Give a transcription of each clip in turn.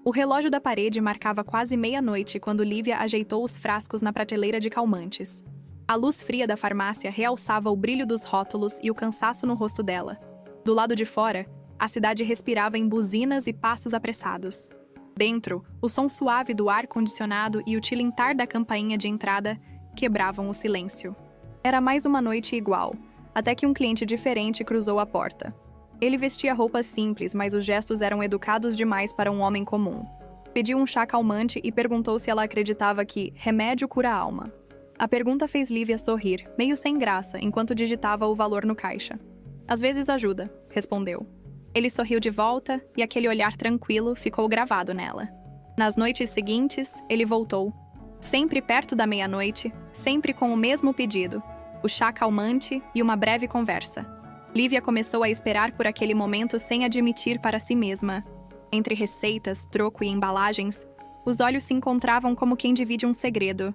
O relógio da parede marcava quase meia-noite quando Lívia ajeitou os frascos na prateleira de calmantes. A luz fria da farmácia realçava o brilho dos rótulos e o cansaço no rosto dela. Do lado de fora, a cidade respirava em buzinas e passos apressados. Dentro, o som suave do ar-condicionado e o tilintar da campainha de entrada quebravam o silêncio. Era mais uma noite igual, até que um cliente diferente cruzou a porta. Ele vestia roupas simples, mas os gestos eram educados demais para um homem comum. Pediu um chá calmante e perguntou se ela acreditava que remédio cura a alma. A pergunta fez Lívia sorrir, meio sem graça, enquanto digitava o valor no caixa. Às vezes ajuda, respondeu. Ele sorriu de volta e aquele olhar tranquilo ficou gravado nela. Nas noites seguintes, ele voltou. Sempre perto da meia-noite, sempre com o mesmo pedido, o chá calmante e uma breve conversa. Lívia começou a esperar por aquele momento sem admitir para si mesma. Entre receitas, troco e embalagens, os olhos se encontravam como quem divide um segredo.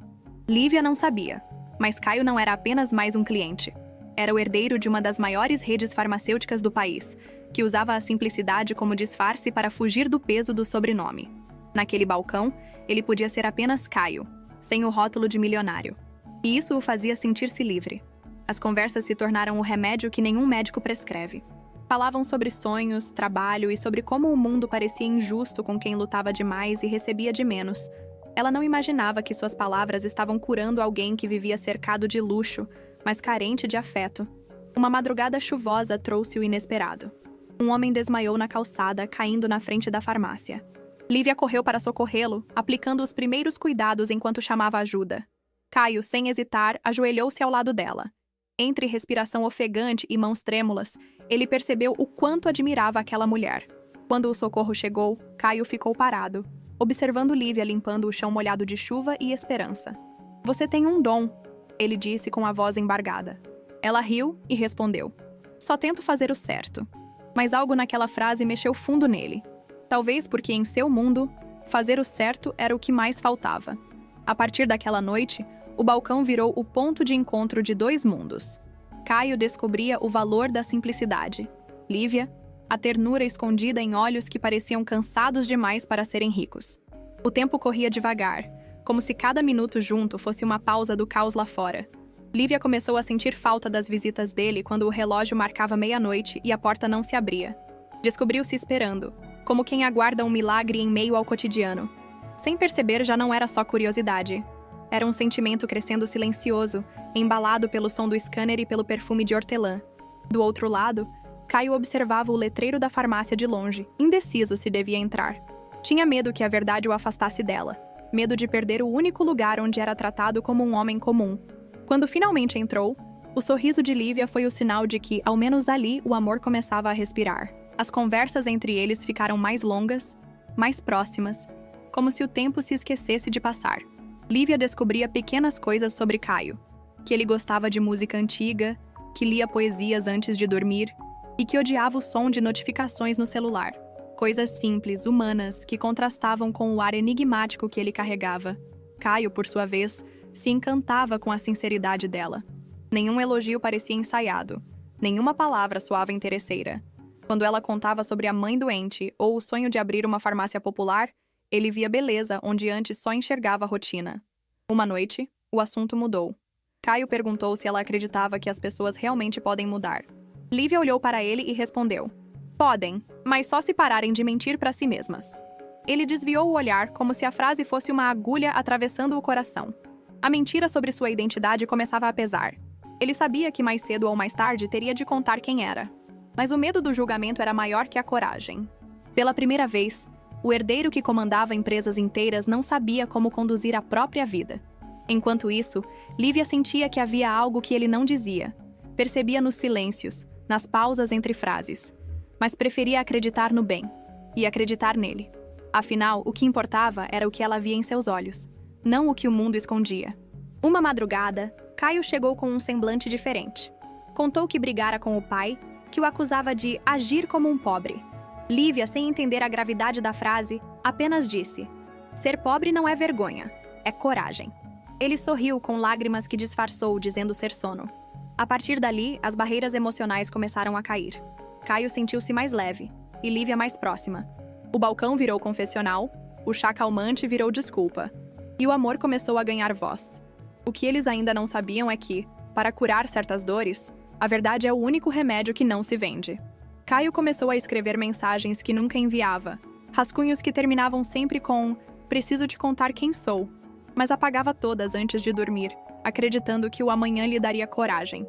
Lívia não sabia, mas Caio não era apenas mais um cliente. Era o herdeiro de uma das maiores redes farmacêuticas do país, que usava a simplicidade como disfarce para fugir do peso do sobrenome. Naquele balcão, ele podia ser apenas Caio, sem o rótulo de milionário. E isso o fazia sentir-se livre. As conversas se tornaram o remédio que nenhum médico prescreve. Falavam sobre sonhos, trabalho e sobre como o mundo parecia injusto com quem lutava demais e recebia de menos. Ela não imaginava que suas palavras estavam curando alguém que vivia cercado de luxo, mas carente de afeto. Uma madrugada chuvosa trouxe o inesperado. Um homem desmaiou na calçada, caindo na frente da farmácia. Lívia correu para socorrê-lo, aplicando os primeiros cuidados enquanto chamava ajuda. Caio, sem hesitar, ajoelhou-se ao lado dela. Entre respiração ofegante e mãos trêmulas, ele percebeu o quanto admirava aquela mulher. Quando o socorro chegou, Caio ficou parado, observando Lívia limpando o chão molhado de chuva e esperança. "Você tem um dom", ele disse com a voz embargada. Ela riu e respondeu. "Só tento fazer o certo." Mas algo naquela frase mexeu fundo nele. Talvez porque em seu mundo, fazer o certo era o que mais faltava. A partir daquela noite, o balcão virou o ponto de encontro de dois mundos. Caio descobria o valor da simplicidade. Lívia, a ternura escondida em olhos que pareciam cansados demais para serem ricos. O tempo corria devagar, como se cada minuto junto fosse uma pausa do caos lá fora. Lívia começou a sentir falta das visitas dele quando o relógio marcava meia-noite e a porta não se abria. Descobriu-se esperando, como quem aguarda um milagre em meio ao cotidiano. Sem perceber, já não era só curiosidade. Era um sentimento crescendo silencioso, embalado pelo som do scanner e pelo perfume de hortelã. Do outro lado, Caio observava o letreiro da farmácia de longe, indeciso se devia entrar. Tinha medo que a verdade o afastasse dela. Medo de perder o único lugar onde era tratado como um homem comum. Quando finalmente entrou, o sorriso de Lívia foi o sinal de que, ao menos ali, o amor começava a respirar. As conversas entre eles ficaram mais longas, mais próximas, como se o tempo se esquecesse de passar. Lívia descobria pequenas coisas sobre Caio, que ele gostava de música antiga, que lia poesias antes de dormir e que odiava o som de notificações no celular. Coisas simples, humanas, que contrastavam com o ar enigmático que ele carregava. Caio, por sua vez, se encantava com a sinceridade dela. Nenhum elogio parecia ensaiado, nenhuma palavra soava interesseira. Quando ela contava sobre a mãe doente ou o sonho de abrir uma farmácia popular, ele via beleza onde antes só enxergava rotina. Uma noite, o assunto mudou. Caio perguntou se ela acreditava que as pessoas realmente podem mudar. Lívia olhou para ele e respondeu: "Podem, mas só se pararem de mentir para si mesmas." Ele desviou o olhar como se a frase fosse uma agulha atravessando o coração. A mentira sobre sua identidade começava a pesar. Ele sabia que mais cedo ou mais tarde teria de contar quem era. Mas o medo do julgamento era maior que a coragem. Pela primeira vez, o herdeiro que comandava empresas inteiras não sabia como conduzir a própria vida. Enquanto isso, Lívia sentia que havia algo que ele não dizia. Percebia nos silêncios, nas pausas entre frases. Mas preferia acreditar no bem, e acreditar nele. Afinal, o que importava era o que ela via em seus olhos, não o que o mundo escondia. Uma madrugada, Caio chegou com um semblante diferente. Contou que brigara com o pai, que o acusava de agir como um pobre. Lívia, sem entender a gravidade da frase, apenas disse: "Ser pobre não é vergonha, é coragem." Ele sorriu com lágrimas que disfarçou, dizendo ser sono. A partir dali, as barreiras emocionais começaram a cair. Caio sentiu-se mais leve, e Lívia mais próxima. O balcão virou confessional, o chá calmante virou desculpa, e o amor começou a ganhar voz. O que eles ainda não sabiam é que, para curar certas dores, a verdade é o único remédio que não se vende. Caio começou a escrever mensagens que nunca enviava, rascunhos que terminavam sempre com "preciso te contar quem sou", mas apagava todas antes de dormir, acreditando que o amanhã lhe daria coragem.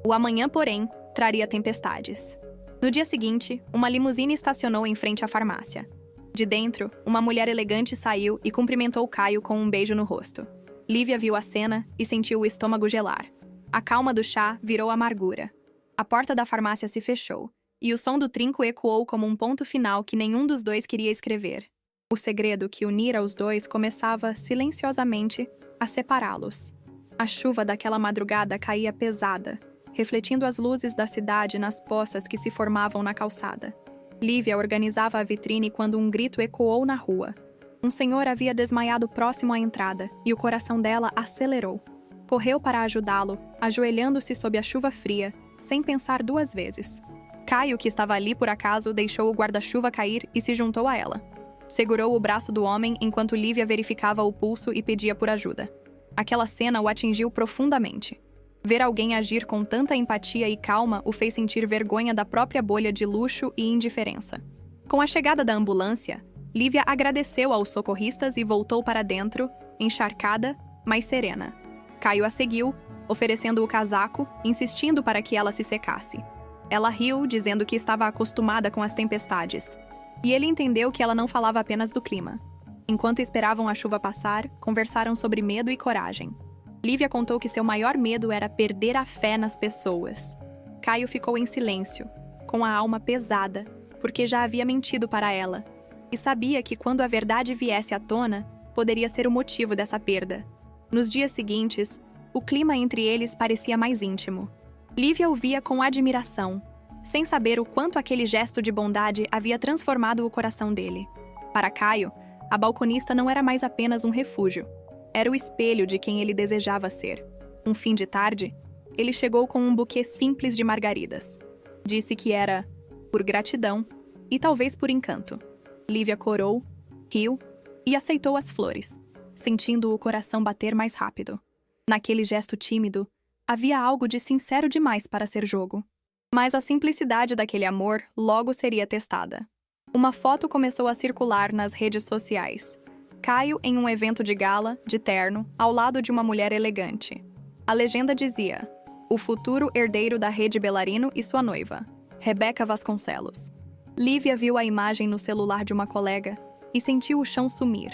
O amanhã, porém, traria tempestades. No dia seguinte, uma limusine estacionou em frente à farmácia. De dentro, uma mulher elegante saiu e cumprimentou Caio com um beijo no rosto. Lívia viu a cena e sentiu o estômago gelar. A calma do chá virou amargura. A porta da farmácia se fechou, e o som do trinco ecoou como um ponto final que nenhum dos dois queria escrever. O segredo que unira os dois começava, silenciosamente, a separá-los. A chuva daquela madrugada caía pesada, refletindo as luzes da cidade nas poças que se formavam na calçada. Lívia organizava a vitrine quando um grito ecoou na rua. Um senhor havia desmaiado próximo à entrada, e o coração dela acelerou. Correu para ajudá-lo, ajoelhando-se sob a chuva fria, sem pensar duas vezes. Caio, que estava ali por acaso, deixou o guarda-chuva cair e se juntou a ela. Segurou o braço do homem enquanto Lívia verificava o pulso e pedia por ajuda. Aquela cena o atingiu profundamente. Ver alguém agir com tanta empatia e calma o fez sentir vergonha da própria bolha de luxo e indiferença. Com a chegada da ambulância, Lívia agradeceu aos socorristas e voltou para dentro, encharcada, mas serena. Caio a seguiu, oferecendo o casaco, insistindo para que ela se secasse. Ela riu, dizendo que estava acostumada com as tempestades. E ele entendeu que ela não falava apenas do clima. Enquanto esperavam a chuva passar, conversaram sobre medo e coragem. Lívia contou que seu maior medo era perder a fé nas pessoas. Caio ficou em silêncio, com a alma pesada, porque já havia mentido para ela, e sabia que quando a verdade viesse à tona, poderia ser o motivo dessa perda. Nos dias seguintes, o clima entre eles parecia mais íntimo. Lívia o via com admiração, sem saber o quanto aquele gesto de bondade havia transformado o coração dele. Para Caio, a balconista não era mais apenas um refúgio. Era o espelho de quem ele desejava ser. Um fim de tarde, ele chegou com um buquê simples de margaridas. Disse que era por gratidão e talvez por encanto. Lívia corou, riu e aceitou as flores, sentindo o coração bater mais rápido. Naquele gesto tímido, havia algo de sincero demais para ser jogo. Mas a simplicidade daquele amor logo seria testada. Uma foto começou a circular nas redes sociais. Caio em um evento de gala, de terno, ao lado de uma mulher elegante. A legenda dizia: "O futuro herdeiro da rede Belarino e sua noiva, Rebeca Vasconcelos." Lívia viu a imagem no celular de uma colega e sentiu o chão sumir.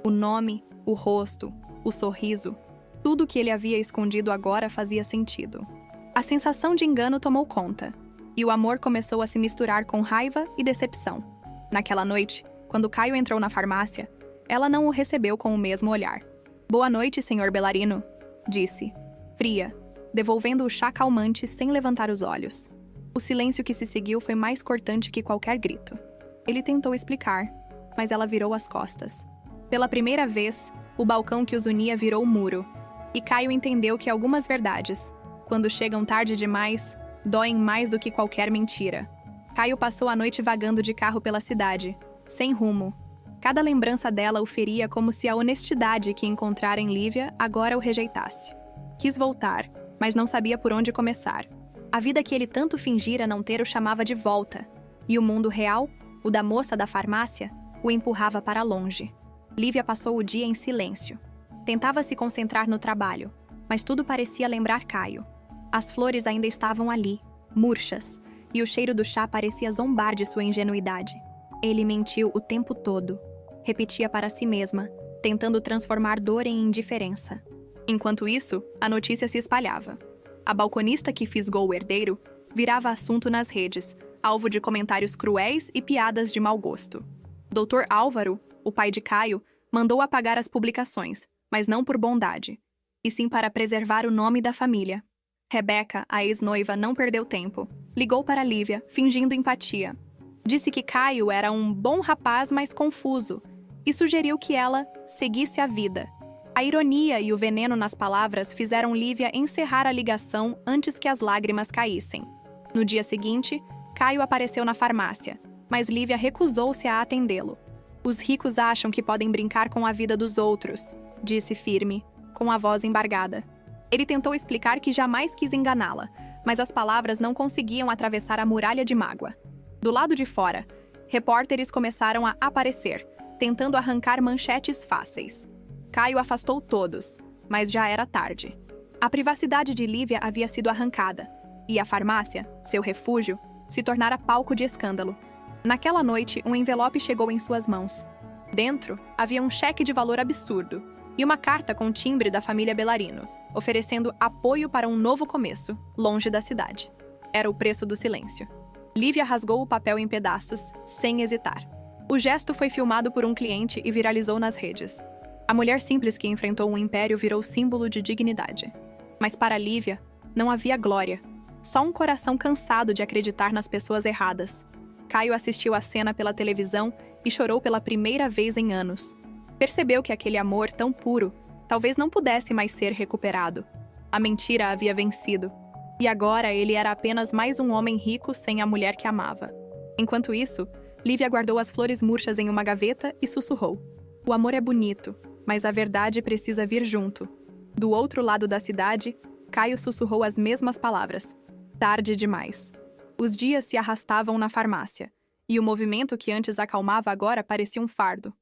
O nome, o rosto, o sorriso, tudo que ele havia escondido agora fazia sentido. A sensação de engano tomou conta, e o amor começou a se misturar com raiva e decepção. Naquela noite, quando Caio entrou na farmácia, ela não o recebeu com o mesmo olhar. "Boa noite, senhor Belarino", disse, fria, devolvendo o chá calmante sem levantar os olhos. O silêncio que se seguiu foi mais cortante que qualquer grito. Ele tentou explicar, mas ela virou as costas. Pela primeira vez, o balcão que os unia virou muro, e Caio entendeu que algumas verdades, quando chegam tarde demais, doem mais do que qualquer mentira. Caio passou a noite vagando de carro pela cidade, sem rumo. Cada lembrança dela o feria como se a honestidade que encontrara em Lívia agora o rejeitasse. Quis voltar, mas não sabia por onde começar. A vida que ele tanto fingira não ter o chamava de volta, e o mundo real, o da moça da farmácia, o empurrava para longe. Lívia passou o dia em silêncio. Tentava se concentrar no trabalho, mas tudo parecia lembrar Caio. As flores ainda estavam ali, murchas, e o cheiro do chá parecia zombar de sua ingenuidade. Ele mentiu o tempo todo. Repetia para si mesma, tentando transformar dor em indiferença. Enquanto isso, a notícia se espalhava. A balconista que fisgou o herdeiro virava assunto nas redes, alvo de comentários cruéis e piadas de mau gosto. Dr. Álvaro, o pai de Caio, mandou apagar as publicações, mas não por bondade, e sim para preservar o nome da família. Rebeca, a ex-noiva, não perdeu tempo. Ligou para Lívia, fingindo empatia. Disse que Caio era um bom rapaz, mas confuso, e sugeriu que ela seguisse a vida. A ironia e o veneno nas palavras fizeram Lívia encerrar a ligação antes que as lágrimas caíssem. No dia seguinte, Caio apareceu na farmácia, mas Lívia recusou-se a atendê-lo. Os ricos acham que podem brincar com a vida dos outros, disse firme, com a voz embargada. Ele tentou explicar que jamais quis enganá-la, mas as palavras não conseguiam atravessar a muralha de mágoa. Do lado de fora, repórteres começaram a aparecer, tentando arrancar manchetes fáceis. Caio afastou todos, mas já era tarde. A privacidade de Lívia havia sido arrancada, e a farmácia, seu refúgio, se tornara palco de escândalo. Naquela noite, um envelope chegou em suas mãos. Dentro, havia um cheque de valor absurdo e uma carta com timbre da família Bellarino, oferecendo apoio para um novo começo, longe da cidade. Era o preço do silêncio. Lívia rasgou o papel em pedaços, sem hesitar. O gesto foi filmado por um cliente e viralizou nas redes. A mulher simples que enfrentou um império virou símbolo de dignidade. Mas para Lívia, não havia glória. Só um coração cansado de acreditar nas pessoas erradas. Caio assistiu a cena pela televisão e chorou pela primeira vez em anos. Percebeu que aquele amor tão puro talvez não pudesse mais ser recuperado. A mentira havia vencido. E agora ele era apenas mais um homem rico sem a mulher que amava. Enquanto isso, Lívia guardou as flores murchas em uma gaveta e sussurrou. O amor é bonito, mas a verdade precisa vir junto. Do outro lado da cidade, Caio sussurrou as mesmas palavras. Tarde demais. Os dias se arrastavam na farmácia, e o movimento que antes acalmava agora parecia um fardo.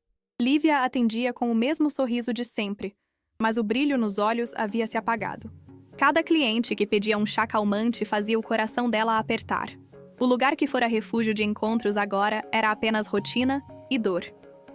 Lívia atendia com o mesmo sorriso de sempre, mas o brilho nos olhos havia se apagado. Cada cliente que pedia um chá calmante fazia o coração dela apertar. O lugar que fora refúgio de encontros agora era apenas rotina e dor.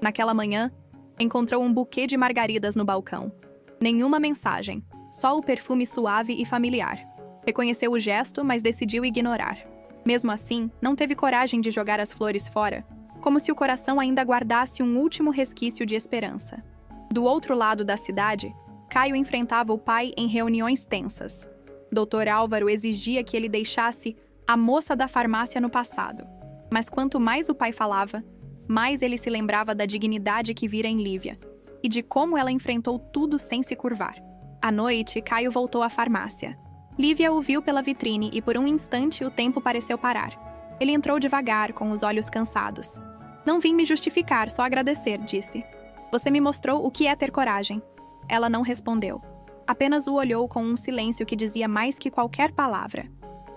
Naquela manhã, encontrou um buquê de margaridas no balcão. Nenhuma mensagem, só o perfume suave e familiar. Reconheceu o gesto, mas decidiu ignorar. Mesmo assim, não teve coragem de jogar as flores fora, como se o coração ainda guardasse um último resquício de esperança. Do outro lado da cidade, Caio enfrentava o pai em reuniões tensas. Dr. Álvaro exigia que ele deixasse a moça da farmácia no passado. Mas quanto mais o pai falava, mais ele se lembrava da dignidade que vira em Lívia e de como ela enfrentou tudo sem se curvar. À noite, Caio voltou à farmácia. Lívia o viu pela vitrine e por um instante o tempo pareceu parar. Ele entrou devagar, com os olhos cansados. Não vim me justificar, só agradecer, disse. Você me mostrou o que é ter coragem. Ela não respondeu. Apenas o olhou com um silêncio que dizia mais que qualquer palavra.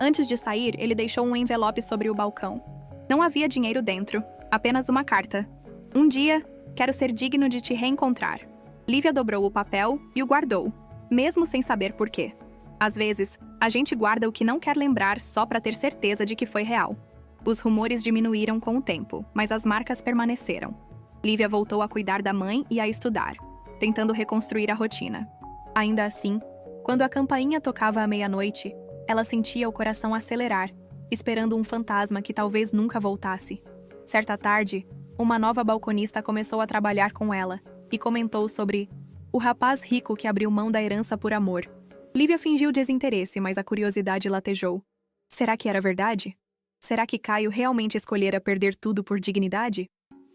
Antes de sair, ele deixou um envelope sobre o balcão. Não havia dinheiro dentro, apenas uma carta. Um dia, quero ser digno de te reencontrar. Lívia dobrou o papel e o guardou, mesmo sem saber por quê. Às vezes, a gente guarda o que não quer lembrar só para ter certeza de que foi real. Os rumores diminuíram com o tempo, mas as marcas permaneceram. Lívia voltou a cuidar da mãe e a estudar, tentando reconstruir a rotina. Ainda assim, quando a campainha tocava à meia-noite, ela sentia o coração acelerar, esperando um fantasma que talvez nunca voltasse. Certa tarde, uma nova balconista começou a trabalhar com ela e comentou sobre o rapaz rico que abriu mão da herança por amor. Lívia fingiu desinteresse, mas a curiosidade latejou. Será que era verdade? Será que Caio realmente escolhera perder tudo por dignidade?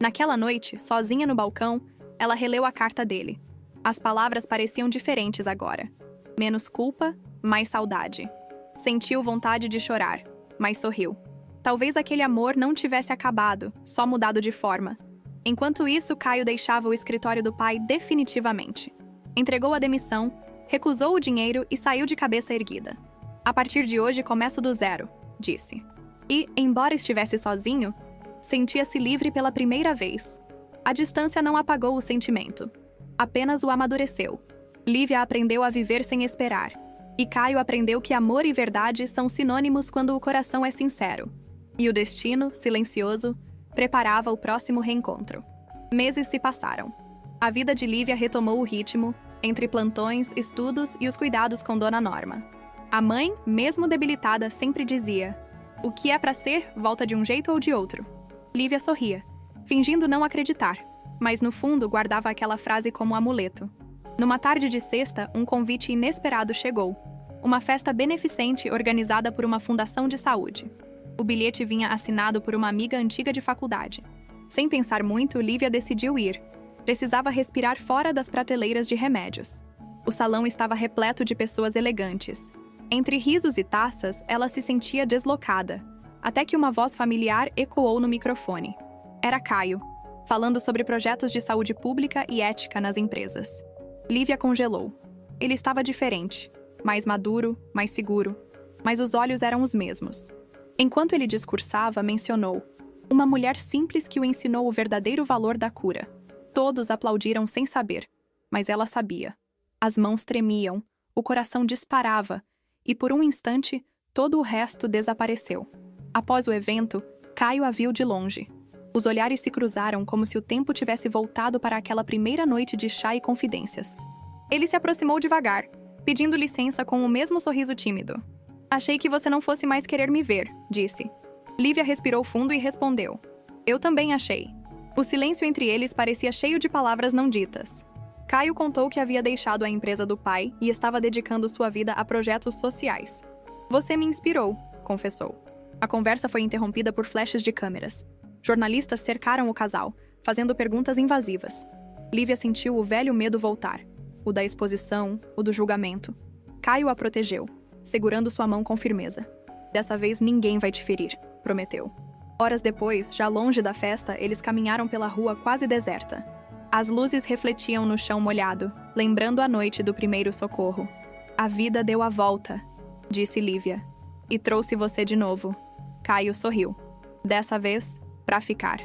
Naquela noite, sozinha no balcão, ela releu a carta dele. As palavras pareciam diferentes agora. Menos culpa, mais saudade. Sentiu vontade de chorar, mas sorriu. Talvez aquele amor não tivesse acabado, só mudado de forma. Enquanto isso, Caio deixava o escritório do pai definitivamente. Entregou a demissão, recusou o dinheiro e saiu de cabeça erguida. A partir de hoje começo do zero, disse. E, embora estivesse sozinho, sentia-se livre pela primeira vez. A distância não apagou o sentimento, apenas o amadureceu. Lívia aprendeu a viver sem esperar, e Caio aprendeu que amor e verdade são sinônimos quando o coração é sincero. E o destino, silencioso, preparava o próximo reencontro. Meses se passaram. A vida de Lívia retomou o ritmo, entre plantões, estudos e os cuidados com Dona Norma. A mãe, mesmo debilitada, sempre dizia: o que é para ser, volta de um jeito ou de outro. Lívia sorria, fingindo não acreditar, mas no fundo guardava aquela frase como amuleto. Numa tarde de sexta, um convite inesperado chegou. Uma festa beneficente organizada por uma fundação de saúde. O bilhete vinha assinado por uma amiga antiga de faculdade. Sem pensar muito, Lívia decidiu ir. Precisava respirar fora das prateleiras de remédios. O salão estava repleto de pessoas elegantes. Entre risos e taças, ela se sentia deslocada, até que uma voz familiar ecoou no microfone. Era Caio. falando sobre projetos de saúde pública e ética nas empresas. Lívia congelou. Ele estava diferente, mais maduro, mais seguro, mas os olhos eram os mesmos. Enquanto ele discursava, mencionou: uma mulher simples que o ensinou o verdadeiro valor da cura. Todos aplaudiram sem saber, mas ela sabia. As mãos tremiam, o coração disparava, e por um instante, todo o resto desapareceu. Após o evento, Caio a viu de longe. Os olhares se cruzaram como se o tempo tivesse voltado para aquela primeira noite de chá e confidências. Ele se aproximou devagar, pedindo licença com o mesmo sorriso tímido. Achei que você não fosse mais querer me ver, disse. Lívia respirou fundo e respondeu. Eu também achei. O silêncio entre eles parecia cheio de palavras não ditas. Caio contou que havia deixado a empresa do pai e estava dedicando sua vida a projetos sociais. Você me inspirou, confessou. A conversa foi interrompida por flashes de câmeras. Jornalistas cercaram o casal, fazendo perguntas invasivas. Lívia sentiu o velho medo voltar. O da exposição, o do julgamento. Caio a protegeu, segurando sua mão com firmeza. Dessa vez ninguém vai te ferir, prometeu. Horas depois, já longe da festa, eles caminharam pela rua quase deserta. As luzes refletiam no chão molhado, lembrando a noite do primeiro socorro. A vida deu a volta, disse Lívia, e trouxe você de novo. Caio sorriu. Dessa vez, pra ficar.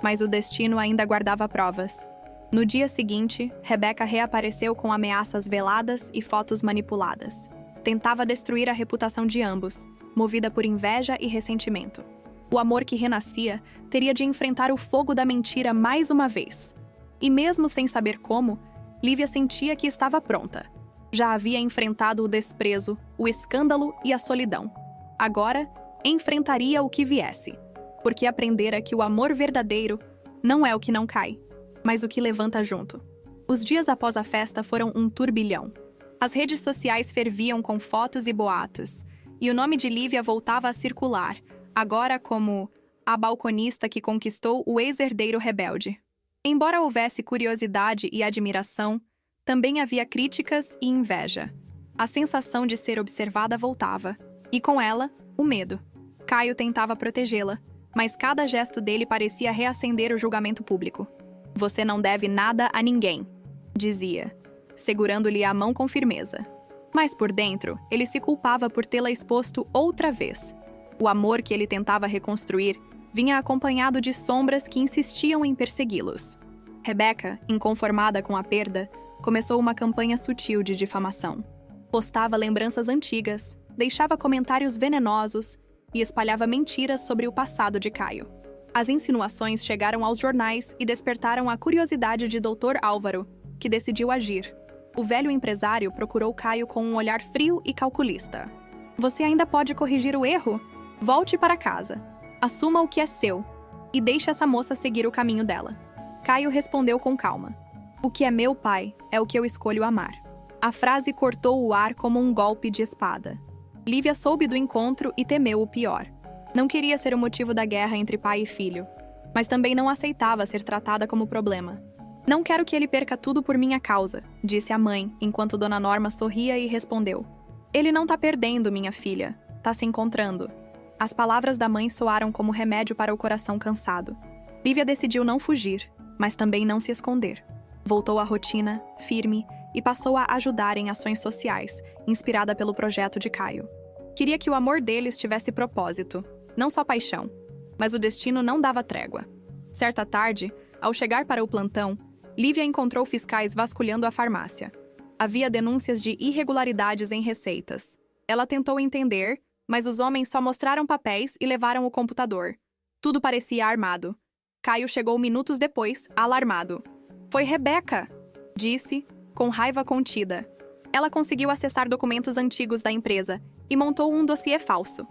Mas o destino ainda guardava provas. No dia seguinte, Rebeca reapareceu com ameaças veladas e fotos manipuladas. Tentava destruir a reputação de ambos, movida por inveja e ressentimento. O amor que renascia teria de enfrentar o fogo da mentira mais uma vez. E mesmo sem saber como, Lívia sentia que estava pronta. Já havia enfrentado o desprezo, o escândalo e a solidão. Agora, enfrentaria o que viesse. Porque aprendera que o amor verdadeiro não é o que não cai, mas o que levanta junto. Os dias após a festa foram um turbilhão. As redes sociais ferviam com fotos e boatos, e o nome de Lívia voltava a circular, agora como a balconista que conquistou o ex-herdeiro rebelde. Embora houvesse curiosidade e admiração, também havia críticas e inveja. A sensação de ser observada voltava, e com ela, o medo. Caio tentava protegê-la, mas cada gesto dele parecia reacender o julgamento público. Você não deve nada a ninguém, dizia, segurando-lhe a mão com firmeza. Mas por dentro, ele se culpava por tê-la exposto outra vez. O amor que ele tentava reconstruir vinha acompanhado de sombras que insistiam em persegui-los. Rebeca, inconformada com a perda, começou uma campanha sutil de difamação. Postava lembranças antigas, deixava comentários venenosos e espalhava mentiras sobre o passado de Caio. As insinuações chegaram aos jornais e despertaram a curiosidade de Dr. Álvaro, que decidiu agir. O velho empresário procurou Caio com um olhar frio e calculista. Você ainda pode corrigir o erro? Volte para casa. Assuma o que é seu e deixe essa moça seguir o caminho dela. Caio respondeu com calma. O que é meu pai é o que eu escolho amar. A frase cortou o ar como um golpe de espada. Lívia soube do encontro e temeu o pior. Não queria ser o motivo da guerra entre pai e filho, mas também não aceitava ser tratada como problema. Não quero que ele perca tudo por minha causa, disse a mãe, enquanto Dona Norma sorria e respondeu. Ele não tá perdendo, minha filha. Tá se encontrando. As palavras da mãe soaram como remédio para o coração cansado. Lívia decidiu não fugir, mas também não se esconder. Voltou à rotina, firme, e passou a ajudar em ações sociais, inspirada pelo projeto de Caio. Queria que o amor deles tivesse propósito, não só paixão, mas o destino não dava trégua. Certa tarde, ao chegar para o plantão, Lívia encontrou fiscais vasculhando a farmácia. Havia denúncias de irregularidades em receitas. Ela tentou entender, mas os homens só mostraram papéis e levaram o computador. Tudo parecia armado. Caio chegou minutos depois, alarmado. Foi Rebeca, disse, com raiva contida. Ela conseguiu acessar documentos antigos da empresa e montou um dossiê falso.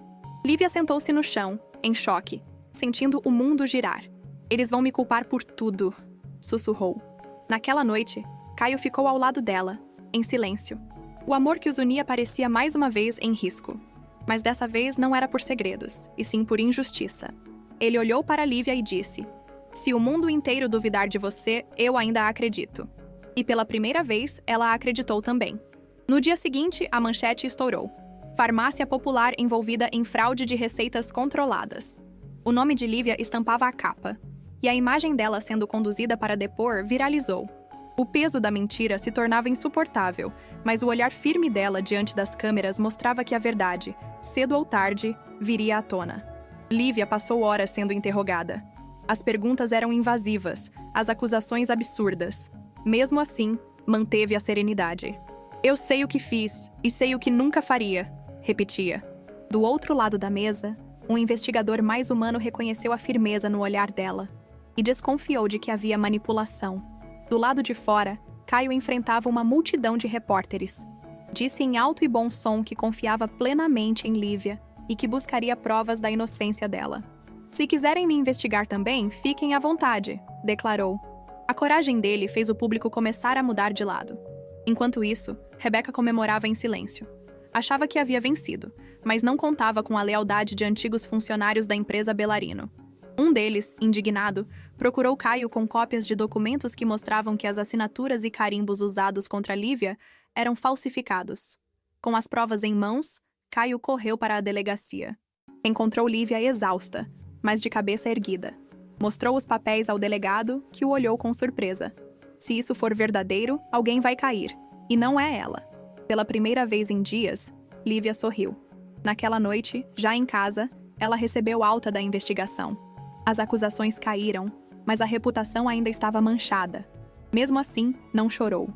Lívia sentou-se no chão, em choque, sentindo o mundo girar. Eles vão me culpar por tudo, sussurrou. Naquela noite, Caio ficou ao lado dela, em silêncio. O amor que os unia parecia mais uma vez em risco. Mas dessa vez não era por segredos, e sim por injustiça. Ele olhou para Lívia e disse: se o mundo inteiro duvidar de você, eu ainda acredito. E pela primeira vez, ela acreditou também. No dia seguinte, a manchete estourou. Farmácia popular envolvida em fraude de receitas controladas. O nome de Lívia estampava a capa. e a imagem dela sendo conduzida para depor viralizou. O peso da mentira se tornava insuportável, mas o olhar firme dela diante das câmeras mostrava que a verdade, cedo ou tarde, viria à tona. Lívia passou horas sendo interrogada. As perguntas eram invasivas, as acusações absurdas. Mesmo assim, manteve a serenidade. "Eu sei o que fiz, e sei o que nunca faria", repetia. Do outro lado da mesa, um investigador mais humano reconheceu a firmeza no olhar dela e desconfiou de que havia manipulação. Do lado de fora, Caio enfrentava uma multidão de repórteres. Disse em alto e bom som que confiava plenamente em Lívia e que buscaria provas da inocência dela. "Se quiserem me investigar também, fiquem à vontade", declarou. A coragem dele fez o público começar a mudar de lado. Enquanto isso, Rebeca comemorava em silêncio. Achava que havia vencido, mas não contava com a lealdade de antigos funcionários da empresa Belarino. Um deles, indignado, procurou Caio com cópias de documentos que mostravam que as assinaturas e carimbos usados contra Lívia eram falsificados. Com as provas em mãos, Caio correu para a delegacia. Encontrou Lívia exausta, mas de cabeça erguida. Mostrou os papéis ao delegado, que o olhou com surpresa. Se isso for verdadeiro, alguém vai cair, e não é ela. Pela primeira vez em dias, Lívia sorriu. Naquela noite, já em casa, ela recebeu alta da investigação. As acusações caíram, mas a reputação ainda estava manchada. Mesmo assim, não chorou.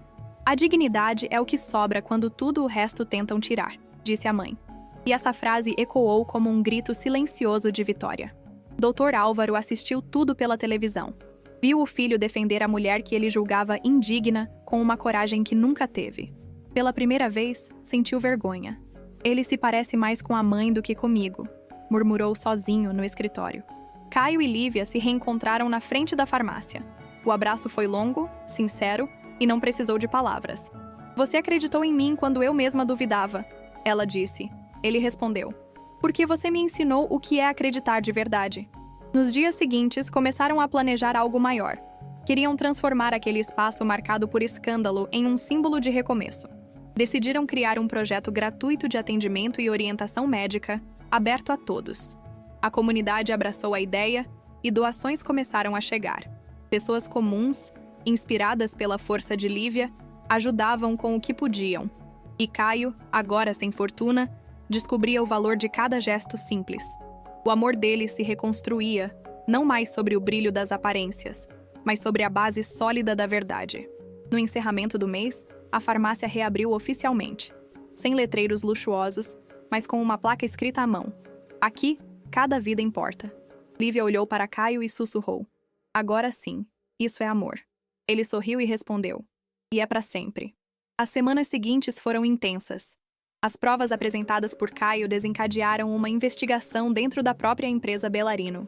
"A dignidade é o que sobra quando tudo o resto tentam tirar", disse a mãe. E essa frase ecoou como um grito silencioso de vitória. Dr. Álvaro assistiu tudo pela televisão. Viu o filho defender a mulher que ele julgava indigna com uma coragem que nunca teve. Pela primeira vez, sentiu vergonha. "Ele se parece mais com a mãe do que comigo", murmurou sozinho no escritório. Caio e Lívia se reencontraram na frente da farmácia. O abraço foi longo, sincero e não precisou de palavras. "Você acreditou em mim quando eu mesma duvidava", ela disse. Ele respondeu: "Porque você me ensinou o que é acreditar de verdade." Nos dias seguintes, começaram a planejar algo maior. Queriam transformar aquele espaço marcado por escândalo em um símbolo de recomeço. Decidiram criar um projeto gratuito de atendimento e orientação médica, aberto a todos. A comunidade abraçou a ideia e doações começaram a chegar. Pessoas comuns, inspiradas pela força de Lívia, ajudavam com o que podiam. E Caio, agora sem fortuna, descobria o valor de cada gesto simples. O amor dele se reconstruía, não mais sobre o brilho das aparências, mas sobre a base sólida da verdade. No encerramento do mês, a farmácia reabriu oficialmente, sem letreiros luxuosos, mas com uma placa escrita à mão. "Aqui, cada vida importa." Lívia olhou para Caio e sussurrou: "Agora sim, isso é amor." Ele sorriu e respondeu: "E é para sempre." As semanas seguintes foram intensas. As provas apresentadas por Caio desencadearam uma investigação dentro da própria empresa Belarino.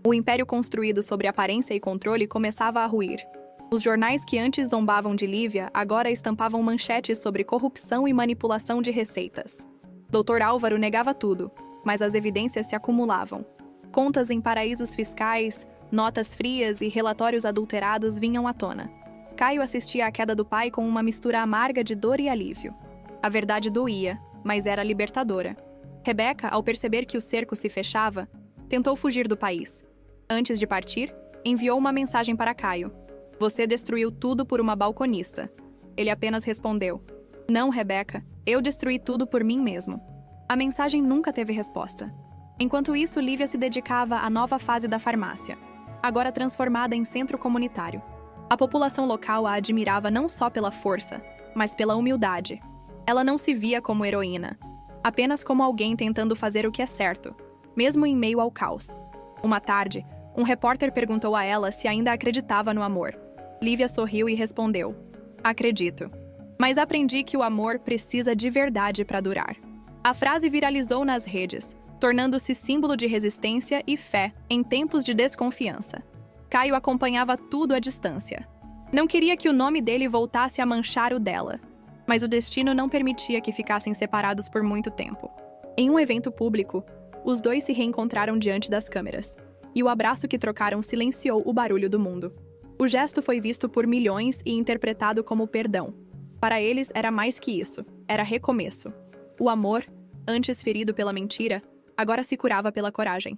O império construído sobre aparência e controle começava a ruir. Os jornais que antes zombavam de Lívia agora estampavam manchetes sobre corrupção e manipulação de receitas. Dr. Álvaro negava tudo, mas as evidências se acumulavam. Contas em paraísos fiscais, notas frias e relatórios adulterados vinham à tona. Caio assistia à queda do pai com uma mistura amarga de dor e alívio. A verdade doía, mas era libertadora. Rebeca, ao perceber que o cerco se fechava, tentou fugir do país. Antes de partir, enviou uma mensagem para Caio: "Você destruiu tudo por uma balconista." Ele apenas respondeu: "Não, Rebeca, eu destruí tudo por mim mesmo." A mensagem nunca teve resposta. Enquanto isso, Lívia se dedicava à nova fase da farmácia, agora transformada em centro comunitário. A população local a admirava não só pela força, mas pela humildade. Ela não se via como heroína, apenas como alguém tentando fazer o que é certo, mesmo em meio ao caos. Uma tarde, um repórter perguntou a ela se ainda acreditava no amor. Lívia sorriu e respondeu: "Acredito. Mas aprendi que o amor precisa de verdade para durar." A frase viralizou nas redes, tornando-se símbolo de resistência e fé em tempos de desconfiança. Caio acompanhava tudo à distância. Não queria que o nome dele voltasse a manchar o dela, mas o destino não permitia que ficassem separados por muito tempo. Em um evento público, os dois se reencontraram diante das câmeras, e o abraço que trocaram silenciou o barulho do mundo. O gesto foi visto por milhões e interpretado como perdão. Para eles era mais que isso, era recomeço. O amor, antes ferido pela mentira, agora se curava pela coragem.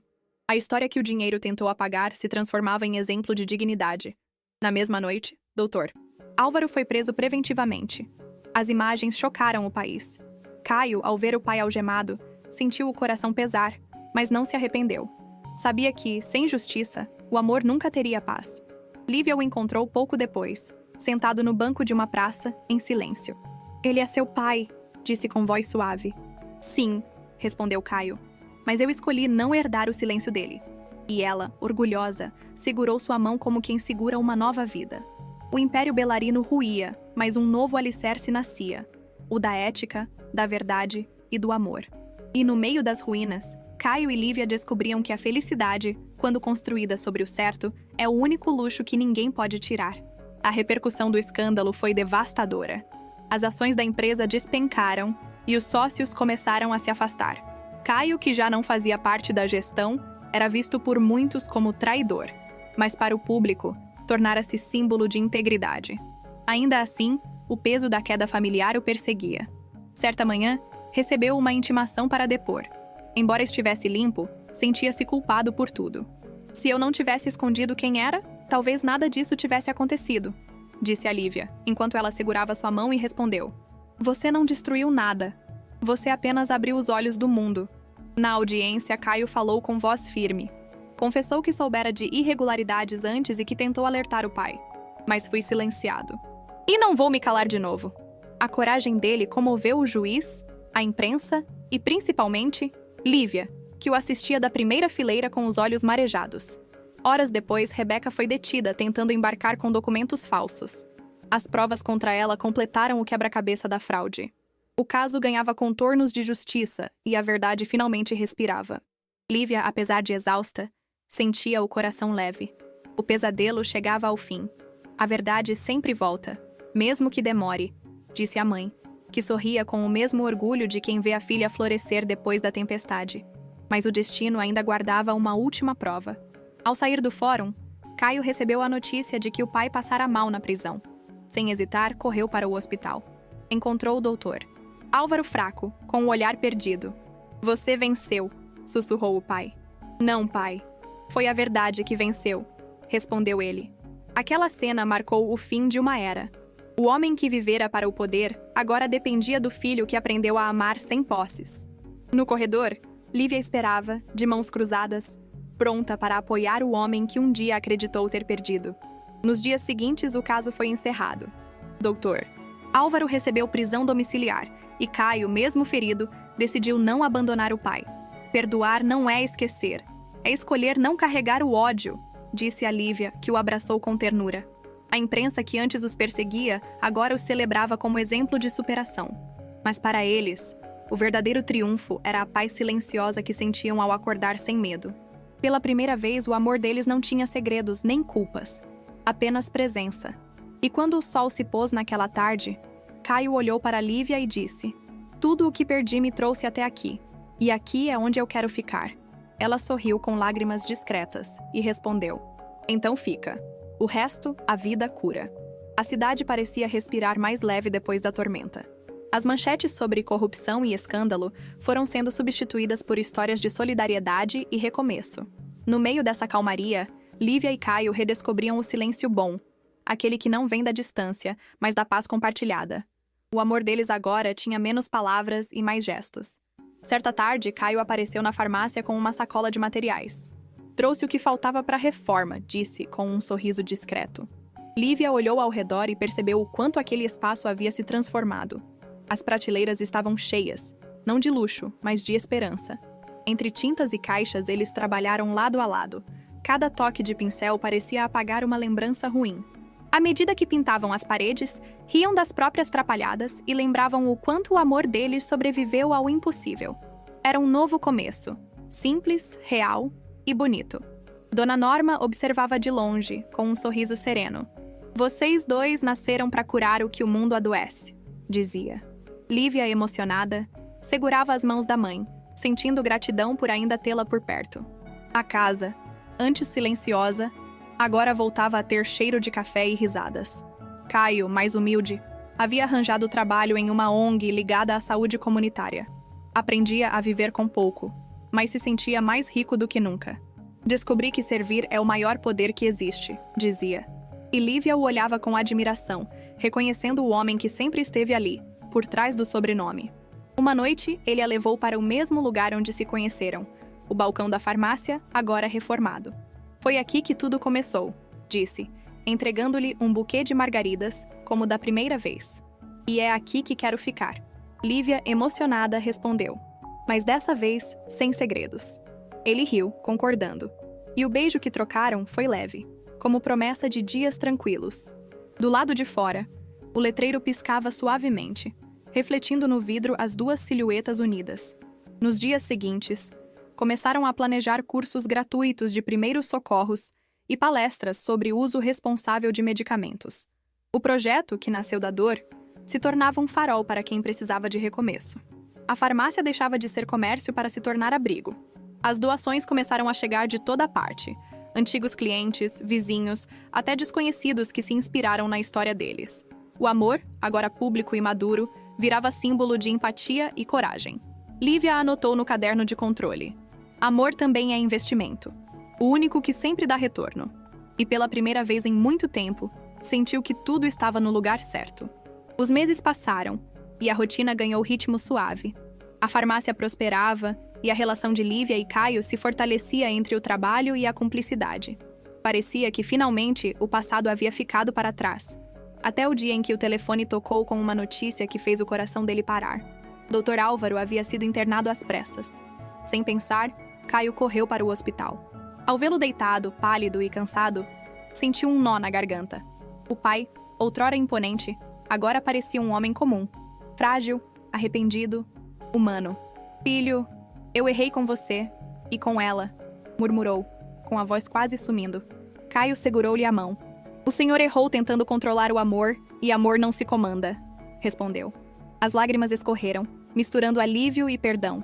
A história que o dinheiro tentou apagar se transformava em exemplo de dignidade. Na mesma noite, Dr. Álvaro foi preso preventivamente. As imagens chocaram o país. Caio, ao ver o pai algemado, sentiu o coração pesar, mas não se arrependeu. Sabia que, sem justiça, o amor nunca teria paz. Lívia o encontrou pouco depois, sentado no banco de uma praça, em silêncio. "Ele é seu pai", disse com voz suave. "Sim", respondeu Caio, "mas eu escolhi não herdar o silêncio dele." E ela, orgulhosa, segurou sua mão como quem segura uma nova vida. O Império Belarino ruía, mas um novo alicerce nascia, o da ética, da verdade e do amor. E no meio das ruínas, Caio e Lívia descobriam que a felicidade, quando construída sobre o certo, é o único luxo que ninguém pode tirar. A repercussão do escândalo foi devastadora. As ações da empresa despencaram e os sócios começaram a se afastar. Caio, que já não fazia parte da gestão, era visto por muitos como traidor, mas para o público, tornara-se símbolo de integridade. Ainda assim, o peso da queda familiar o perseguia. Certa manhã, recebeu uma intimação para depor. Embora estivesse limpo, sentia-se culpado por tudo. "Se eu não tivesse escondido quem era, talvez nada disso tivesse acontecido", disse a Lívia, enquanto ela segurava sua mão e respondeu: "Você não destruiu nada. Você apenas abriu os olhos do mundo." Na audiência, Caio falou com voz firme. Confessou que soubera de irregularidades antes e que tentou alertar o pai. Mas foi silenciado. "E não vou me calar de novo." A coragem dele comoveu o juiz, a imprensa e, principalmente, Lívia, que o assistia da primeira fileira com os olhos marejados. Horas depois, Rebeca foi detida tentando embarcar com documentos falsos. As provas contra ela completaram o quebra-cabeça da fraude. O caso ganhava contornos de justiça e a verdade finalmente respirava. Lívia, apesar de exausta, sentia o coração leve. O pesadelo chegava ao fim. "A verdade sempre volta, mesmo que demore", disse a mãe, que sorria com o mesmo orgulho de quem vê a filha florescer depois da tempestade. Mas o destino ainda guardava uma última prova. Ao sair do fórum, Caio recebeu a notícia de que o pai passara mal na prisão. Sem hesitar, correu para o hospital. Encontrou o doutor Álvaro fraco, com o olhar perdido. "Você venceu", sussurrou o pai. "Não, pai. Foi a verdade que venceu", respondeu ele. Aquela cena marcou o fim de uma era. O homem que vivera para o poder agora dependia do filho que aprendeu a amar sem posses. No corredor, Lívia esperava, de mãos cruzadas, pronta para apoiar o homem que um dia acreditou ter perdido. Nos dias seguintes, o caso foi encerrado. Dr. Álvaro recebeu prisão domiciliar e Caio, mesmo ferido, decidiu não abandonar o pai. "Perdoar não é esquecer, é escolher não carregar o ódio", disse a Lívia, que o abraçou com ternura. A imprensa que antes os perseguia, agora os celebrava como exemplo de superação. Mas para eles, o verdadeiro triunfo era a paz silenciosa que sentiam ao acordar sem medo. Pela primeira vez, o amor deles não tinha segredos nem culpas, apenas presença. E quando o sol se pôs naquela tarde, Caio olhou para Lívia e disse: "Tudo o que perdi me trouxe até aqui, e aqui é onde eu quero ficar." Ela sorriu com lágrimas discretas e respondeu: "Então fica. O resto, a vida cura." A cidade parecia respirar mais leve depois da tormenta. As manchetes sobre corrupção e escândalo foram sendo substituídas por histórias de solidariedade e recomeço. No meio dessa calmaria, Lívia e Caio redescobriam o silêncio bom, aquele que não vem da distância, mas da paz compartilhada. O amor deles agora tinha menos palavras e mais gestos. Certa tarde, Caio apareceu na farmácia com uma sacola de materiais. "Trouxe o que faltava para a reforma", disse, com um sorriso discreto. Lívia olhou ao redor e percebeu o quanto aquele espaço havia se transformado. As prateleiras estavam cheias, não de luxo, mas de esperança. Entre tintas e caixas, eles trabalharam lado a lado. Cada toque de pincel parecia apagar uma lembrança ruim. À medida que pintavam as paredes, riam das próprias trapalhadas e lembravam o quanto o amor deles sobreviveu ao impossível. Era um novo começo, simples, real e bonito. Dona Norma observava de longe, com um sorriso sereno. "Vocês dois nasceram para curar o que o mundo adoece", dizia. Lívia, emocionada, segurava as mãos da mãe, sentindo gratidão por ainda tê-la por perto. A casa, antes silenciosa, agora voltava a ter cheiro de café e risadas. Caio, mais humilde, havia arranjado trabalho em uma ONG ligada à saúde comunitária. Aprendia a viver com pouco, mas se sentia mais rico do que nunca. Descobri que servir é o maior poder que existe, dizia. E Lívia o olhava com admiração, reconhecendo o homem que sempre esteve ali, por trás do sobrenome. Uma noite, ele a levou para o mesmo lugar onde se conheceram, o balcão da farmácia, agora reformado. Foi aqui que tudo começou, disse, entregando-lhe um buquê de margaridas, como da primeira vez. E é aqui que quero ficar. Lívia, emocionada, respondeu. Mas dessa vez, sem segredos. Ele riu, concordando. E o beijo que trocaram foi leve, como promessa de dias tranquilos. Do lado de fora, o letreiro piscava suavemente, refletindo no vidro as duas silhuetas unidas. Nos dias seguintes, começaram a planejar cursos gratuitos de primeiros socorros e palestras sobre uso responsável de medicamentos. O projeto, que nasceu da dor, se tornava um farol para quem precisava de recomeço. A farmácia deixava de ser comércio para se tornar abrigo. As doações começaram a chegar de toda parte. Antigos clientes, vizinhos, até desconhecidos que se inspiraram na história deles. O amor, agora público e maduro, virava símbolo de empatia e coragem. Lívia anotou no caderno de controle. Amor também é investimento. O único que sempre dá retorno. E pela primeira vez em muito tempo, sentiu que tudo estava no lugar certo. Os meses passaram, e a rotina ganhou ritmo suave. A farmácia prosperava, e a relação de Lívia e Caio se fortalecia entre o trabalho e a cumplicidade. Parecia que, finalmente, o passado havia ficado para trás. Até o dia em que o telefone tocou com uma notícia que fez o coração dele parar. Dr. Álvaro havia sido internado às pressas. Sem pensar, Caio correu para o hospital. Ao vê-lo deitado, pálido e cansado, sentiu um nó na garganta. O pai, outrora imponente, agora parecia um homem comum. Frágil, arrependido, humano. Filho, eu errei com você e com ela, murmurou, com a voz quase sumindo. Caio segurou-lhe a mão. O senhor errou tentando controlar o amor, e amor não se comanda, respondeu. As lágrimas escorreram, misturando alívio e perdão.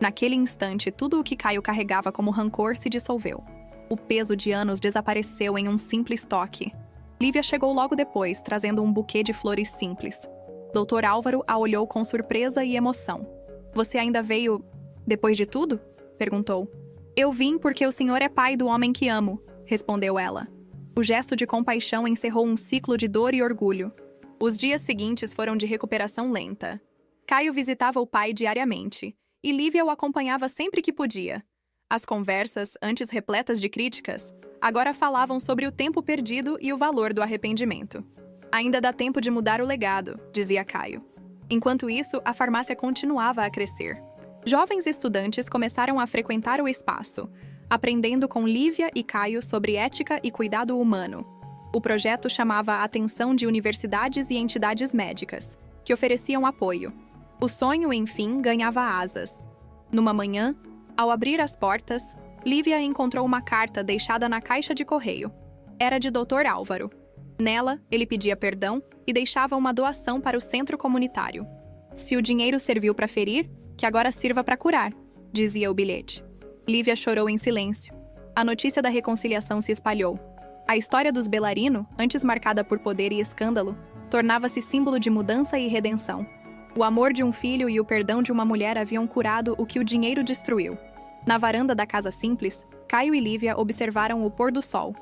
Naquele instante, tudo o que Caio carregava como rancor se dissolveu. O peso de anos desapareceu em um simples toque. Lívia chegou logo depois, trazendo um buquê de flores simples. Dr. Álvaro a olhou com surpresa e emoção. Você ainda veio depois de tudo? Perguntou. Eu vim porque o senhor é pai do homem que amo, respondeu ela. O gesto de compaixão encerrou um ciclo de dor e orgulho. Os dias seguintes foram de recuperação lenta. Caio visitava o pai diariamente, e Lívia o acompanhava sempre que podia. As conversas, antes repletas de críticas, agora falavam sobre o tempo perdido e o valor do arrependimento. Ainda dá tempo de mudar o legado, dizia Caio. Enquanto isso, a farmácia continuava a crescer. Jovens estudantes começaram a frequentar o espaço, aprendendo com Lívia e Caio sobre ética e cuidado humano. O projeto chamava a atenção de universidades e entidades médicas, que ofereciam apoio. O sonho, enfim, ganhava asas. Numa manhã, ao abrir as portas, Lívia encontrou uma carta deixada na caixa de correio. Era de Dr. Álvaro. Nela, ele pedia perdão e deixava uma doação para o centro comunitário. Se o dinheiro serviu para ferir, que agora sirva para curar, dizia o bilhete. Lívia chorou em silêncio. A notícia da reconciliação se espalhou. A história dos Bellarino, antes marcada por poder e escândalo, tornava-se símbolo de mudança e redenção. O amor de um filho e o perdão de uma mulher haviam curado o que o dinheiro destruiu. Na varanda da casa simples, Caio e Lívia observaram o pôr do sol.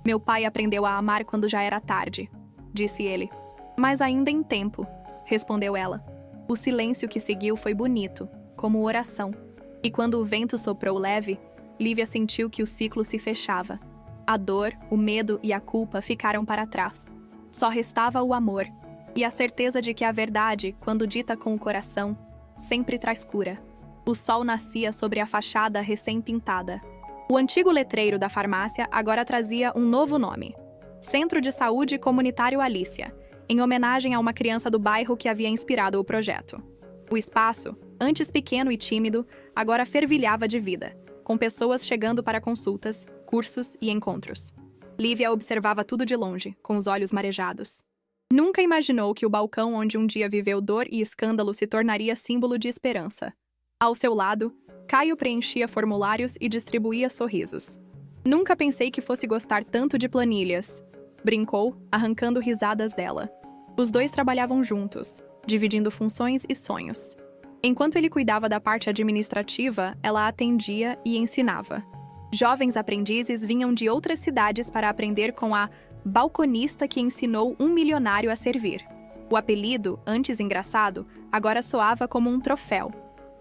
Meu pai aprendeu a amar quando já era tarde, disse ele. Mas ainda em tempo, respondeu ela. O silêncio que seguiu foi bonito, como oração. E quando o vento soprou leve, Lívia sentiu que o ciclo se fechava. A dor, o medo e a culpa ficaram para trás. Só restava o amor, e a certeza de que a verdade, quando dita com o coração, sempre traz cura. O sol nascia sobre a fachada recém-pintada. O antigo letreiro da farmácia agora trazia um novo nome: Centro de Saúde Comunitário Alícia, em homenagem a uma criança do bairro que havia inspirado o projeto. O espaço, antes pequeno e tímido, agora fervilhava de vida, com pessoas chegando para consultas, cursos e encontros. Lívia observava tudo de longe, com os olhos marejados. Nunca imaginou que o balcão onde um dia viveu dor e escândalo se tornaria símbolo de esperança. Ao seu lado, Caio preenchia formulários e distribuía sorrisos. Nunca pensei que fosse gostar tanto de planilhas, brincou, arrancando risadas dela. Os dois trabalhavam juntos, dividindo funções e sonhos. Enquanto ele cuidava da parte administrativa, ela atendia e ensinava. Jovens aprendizes vinham de outras cidades para aprender com a balconista que ensinou um milionário a servir. O apelido, antes engraçado, agora soava como um troféu.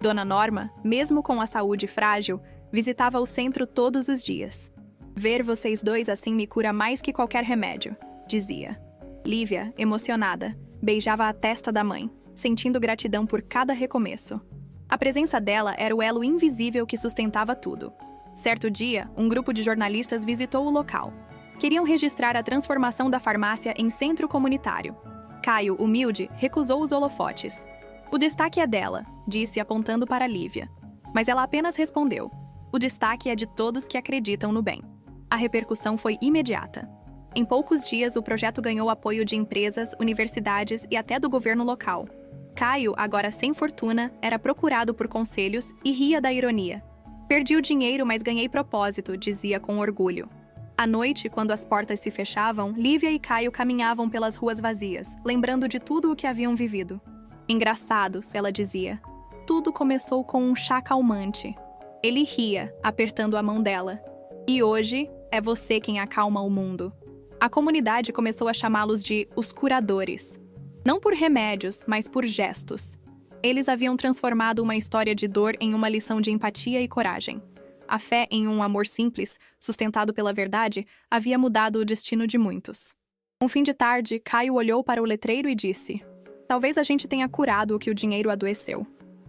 Dona Norma, mesmo com a saúde frágil, visitava o centro todos os dias. Ver vocês dois assim me cura mais que qualquer remédio, dizia. Lívia, emocionada, beijava a testa da mãe, sentindo gratidão por cada recomeço. A presença dela era o elo invisível que sustentava tudo. Certo dia, um grupo de jornalistas visitou o local. Queriam registrar a transformação da farmácia em centro comunitário. Caio, humilde, recusou os holofotes. O destaque é dela, disse apontando para Lívia. Mas ela apenas respondeu. O destaque é de todos que acreditam no bem. A repercussão foi imediata. Em poucos dias, o projeto ganhou apoio de empresas, universidades e até do governo local. Caio, agora sem fortuna, era procurado por conselhos e ria da ironia. Perdi o dinheiro, mas ganhei propósito, dizia com orgulho. À noite, quando as portas se fechavam, Lívia e Caio caminhavam pelas ruas vazias, lembrando de tudo o que haviam vivido. Engraçados, ela dizia. Tudo começou com um chá calmante. Ele ria, apertando a mão dela. E hoje, é você quem acalma o mundo. A comunidade começou a chamá-los de os curadores. Não por remédios, mas por gestos. Eles haviam transformado uma história de dor em uma lição de empatia e coragem. A fé em um amor simples, sustentado pela verdade, havia mudado o destino de muitos. Um fim de tarde, Caio olhou para o letreiro e disse: Talvez a gente tenha curado o que o dinheiro adoeceu.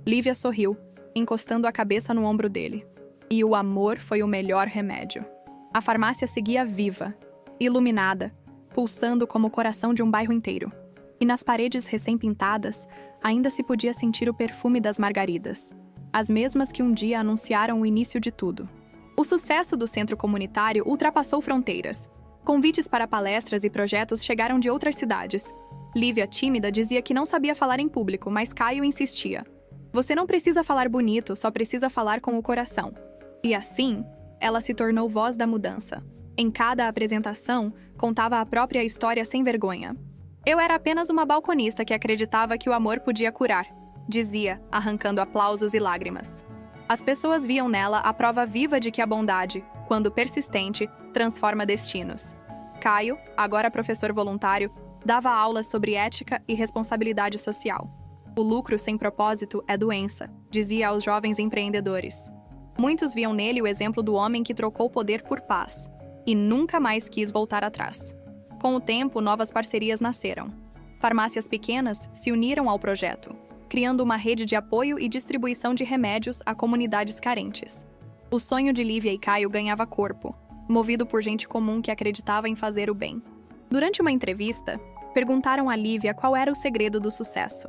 Lívia sorriu, encostando a cabeça no ombro dele. E o amor foi o melhor remédio. A farmácia seguia viva, iluminada, pulsando como o coração de um bairro inteiro. E nas paredes recém-pintadas, ainda se podia sentir o perfume das margaridas, as mesmas que um dia anunciaram o início de tudo. O sucesso do centro comunitário ultrapassou fronteiras. Convites para palestras e projetos chegaram de outras cidades. Lívia, tímida, dizia que não sabia falar em público, mas Caio insistia. Você não precisa falar bonito, só precisa falar com o coração. E assim, ela se tornou voz da mudança. Em cada apresentação, contava a própria história sem vergonha. Eu era apenas uma balconista que acreditava que o amor podia curar, dizia, arrancando aplausos e lágrimas. As pessoas viam nela a prova viva de que a bondade, quando persistente, transforma destinos. Caio, agora professor voluntário, dava aulas sobre ética e responsabilidade social. O lucro sem propósito é doença, dizia aos jovens empreendedores. Muitos viam nele o exemplo do homem que trocou poder por paz e nunca mais quis voltar atrás. Com o tempo, novas parcerias nasceram. Farmácias pequenas se uniram ao projeto, criando uma rede de apoio e distribuição de remédios a comunidades carentes. O sonho de Lívia e Caio ganhava corpo, movido por gente comum que acreditava em fazer o bem. Durante uma entrevista, perguntaram a Lívia qual era o segredo do sucesso.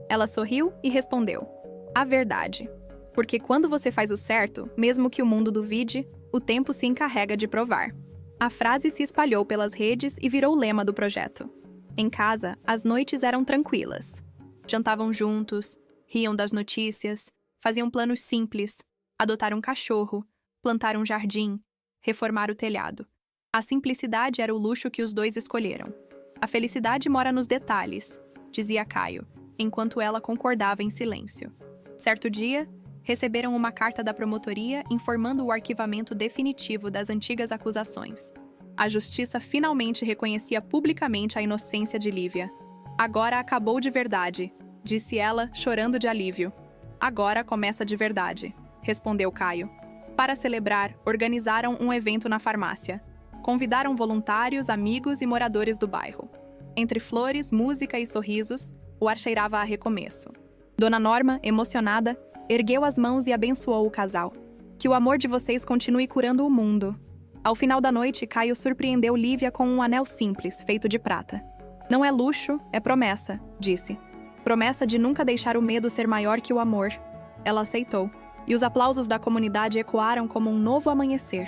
Ela sorriu e respondeu: a verdade. Porque quando você faz o certo, mesmo que o mundo duvide, o tempo se encarrega de provar. A frase se espalhou pelas redes e virou o lema do projeto. Em casa, as noites eram tranquilas. Jantavam juntos, riam das notícias, faziam planos simples, adotar um cachorro, plantar um jardim, reformar o telhado. A simplicidade era o luxo que os dois escolheram. A felicidade mora nos detalhes, dizia Caio, enquanto ela concordava em silêncio. Certo dia, receberam uma carta da promotoria informando o arquivamento definitivo das antigas acusações. A justiça finalmente reconhecia publicamente a inocência de Lívia. Agora acabou de verdade, disse ela, chorando de alívio. Agora começa de verdade, respondeu Caio. Para celebrar, organizaram um evento na farmácia. Convidaram voluntários, amigos e moradores do bairro. Entre flores, música e sorrisos, o ar cheirava a recomeço. Dona Norma, emocionada, ergueu as mãos e abençoou o casal. Que o amor de vocês continue curando o mundo. Ao final da noite, Caio surpreendeu Lívia com um anel simples, feito de prata. Não é luxo, é promessa, disse. Promessa de nunca deixar o medo ser maior que o amor. Ela aceitou, e os aplausos da comunidade ecoaram como um novo amanhecer.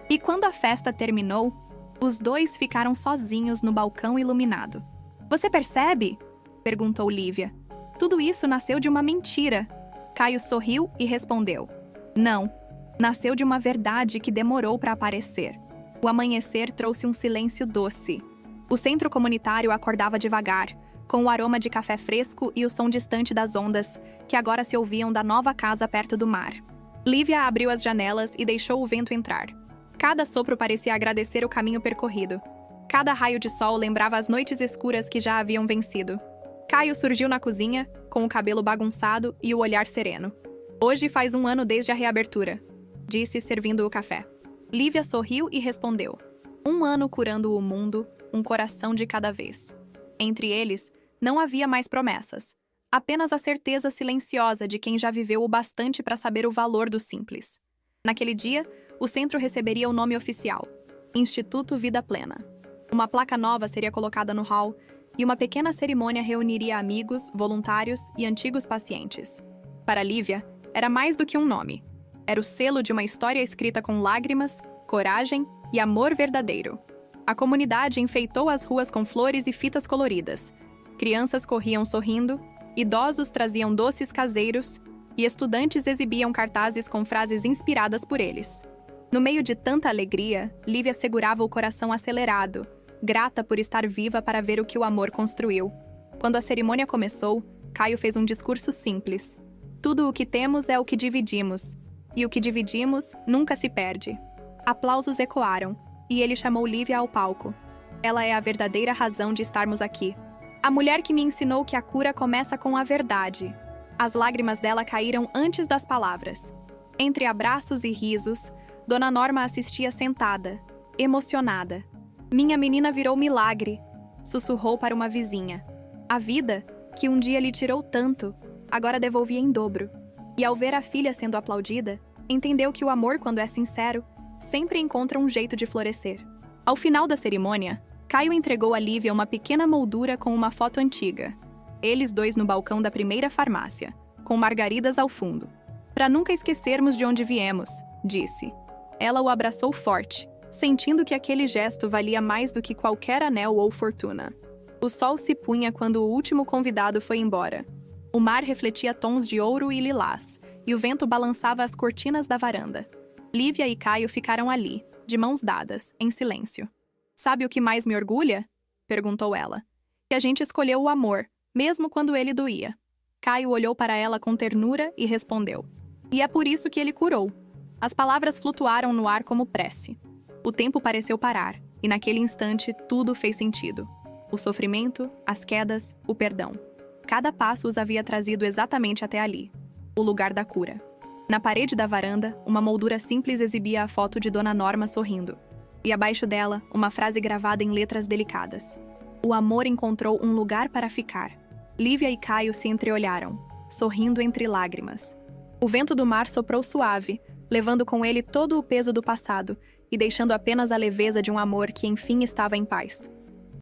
E quando a festa terminou, os dois ficaram sozinhos no balcão iluminado. Você percebe? Perguntou Lívia. Tudo isso nasceu de uma mentira. Caio sorriu e respondeu: não, nasceu de uma verdade que demorou para aparecer. O amanhecer trouxe um silêncio doce. O centro comunitário acordava devagar, com o aroma de café fresco e o som distante das ondas, que agora se ouviam da nova casa perto do mar. Lívia abriu as janelas e deixou o vento entrar. Cada sopro parecia agradecer o caminho percorrido. Cada raio de sol lembrava as noites escuras que já haviam vencido. Caio surgiu na cozinha, com o cabelo bagunçado e o olhar sereno. Hoje faz 1 ano desde a reabertura, disse, servindo o café. Lívia sorriu e respondeu. 1 ano curando o mundo, um coração de cada vez. Entre eles, não havia mais promessas. Apenas a certeza silenciosa de quem já viveu o bastante para saber o valor do simples. Naquele dia, o centro receberia o nome oficial, Instituto Vida Plena. Uma placa nova seria colocada no hall e uma pequena cerimônia reuniria amigos, voluntários e antigos pacientes. Para Lívia, era mais do que um nome. Era o selo de uma história escrita com lágrimas, coragem e amor verdadeiro. A comunidade enfeitou as ruas com flores e fitas coloridas. Crianças corriam sorrindo, idosos traziam doces caseiros e estudantes exibiam cartazes com frases inspiradas por eles. No meio de tanta alegria, Lívia segurava o coração acelerado, grata por estar viva para ver o que o amor construiu. Quando a cerimônia começou, Caio fez um discurso simples. Tudo o que temos é o que dividimos, e o que dividimos nunca se perde. Aplausos ecoaram, e ele chamou Lívia ao palco. Ela é a verdadeira razão de estarmos aqui. A mulher que me ensinou que a cura começa com a verdade. As lágrimas dela caíram antes das palavras. Entre abraços e risos, Dona Norma assistia sentada, emocionada. Minha menina virou milagre, sussurrou para uma vizinha. A vida, que um dia lhe tirou tanto, agora devolvia em dobro. E ao ver a filha sendo aplaudida, entendeu que o amor, quando é sincero, sempre encontra um jeito de florescer. Ao final da cerimônia, Caio entregou a Lívia uma pequena moldura com uma foto antiga. Eles dois no balcão da primeira farmácia, com margaridas ao fundo. Para nunca esquecermos de onde viemos, disse. Ela o abraçou forte, sentindo que aquele gesto valia mais do que qualquer anel ou fortuna. O sol se punha quando o último convidado foi embora. O mar refletia tons de ouro e lilás, e o vento balançava as cortinas da varanda. Lívia e Caio ficaram ali, de mãos dadas, em silêncio. Sabe o que mais me orgulha? Perguntou ela. Que a gente escolheu o amor, mesmo quando ele doía. Caio olhou para ela com ternura e respondeu. E é por isso que ele curou. As palavras flutuaram no ar como prece. O tempo pareceu parar, e naquele instante tudo fez sentido. O sofrimento, as quedas, o perdão. Cada passo os havia trazido exatamente até ali, o lugar da cura. Na parede da varanda, uma moldura simples exibia a foto de Dona Norma sorrindo. E abaixo dela, uma frase gravada em letras delicadas. O amor encontrou um lugar para ficar. Lívia e Caio se entreolharam, sorrindo entre lágrimas. O vento do mar soprou suave, levando com ele todo o peso do passado e deixando apenas a leveza de um amor que enfim estava em paz.